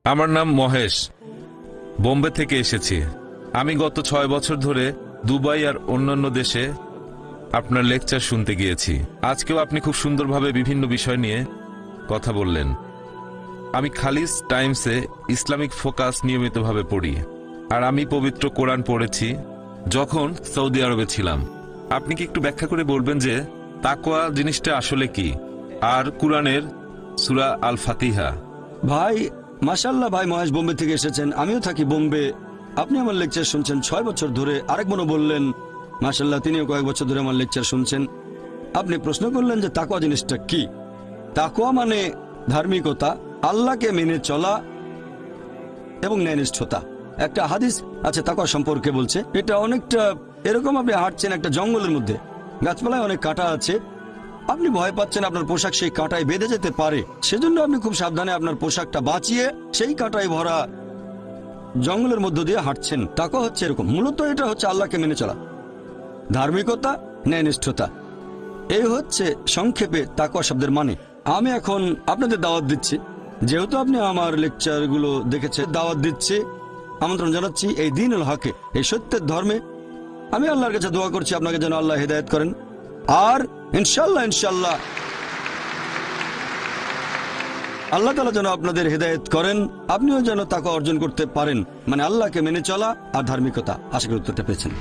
আমার নাম মহেশ, বোম্বে থেকে এসেছি। আমি গত 6 বছর ধরে দুবাই আর অন্যান্য দেশে আপনার লেকচার শুনতে গিয়েছি। আজকেও আপনি খুব সুন্দরভাবে বিভিন্ন বিষয় নিয়ে কথা বললেন। আমি খালিস টাইমসে ইসলামিক ফোকাস নিয়মিতভাবে পড়ি, আর আমি পবিত্র কোরআন পড়েছি যখন সৌদি আরবে ছিলাম। আপনি কি একটু ব্যাখ্যা করে বলবেন যে তাকওয়া জিনিসটা আসলে কি, আর কুরআনের সূরা আল ফাতিহা? ভাই মাশাআল্লাহ, ভাই মহেশ বোম্বে থেকে এসেছেন, আমিও থাকি বোম্বে। আপনি আমার লেকচার শুনছেন 6 বছর ধরে। আরেক বোনও বললেন মাশাআল্লাহ, তিনিও কয়েক বছর ধরে আমার লেকচার শুনছেন। আপনি প্রশ্ন করলেন যে তাকওয়া জিনিসটা কি। তাকওয়া মানে ধার্মিকতা, আল্লাহকে মেনে চলা এবং ন্যায়নিষ্ঠতা। একটা হাদিস আছে তাকওয়া সম্পর্কে, বলছে এটা অনেকটা এরকম, আপনি হাঁটছেন একটা জঙ্গলের মধ্যে, গাছপালায় অনেক কাঁটা আছে, আপনি ভয় পাচ্ছেন আপনার পোশাক সেই কাঁটায় বেঁধে যেতে পারে, সেজন্য আপনি খুব সাবধানে আপনার পোশাকটা বাঁচিয়ে সেই কাঁটায় ভরা জঙ্গলের মধ্য দিয়ে হাঁটছেন। তাকওয়া হচ্ছে এরকম। মূলত এটা হচ্ছে আল্লাহকে মেনে চলা, ধার্মিকতা, ন্যায়নিষ্ঠতা। এই হচ্ছে সংক্ষেপে তাকওয়া শব্দের মানে। আমি এখন আপনাদের দাওয়াত দিচ্ছি, যেহেতু আপনি আমার লেকচারগুলো দেখেছেন, দাওয়াত দিচ্ছি, আমন্ত্রণ জানাচ্ছি এই দ্বীনুল হকে, এই সত্যের ধর্মে। আমি আল্লাহর কাছে দোয়া করছি আপনাকে যেন আল্লাহ হেদায়েত করেন, আর ইনশাল্লাহ ইনশাল্লাহ আল্লাহ তাআলা যেন আপনাদের হেদায়েত করেন, আপনিও যেন তাকওয়া অর্জন করতে পারেন, মানে আল্লাহকে মেনে চলা আর ধার্মিকতা। আশা করি উত্তরটা পেয়েছেন।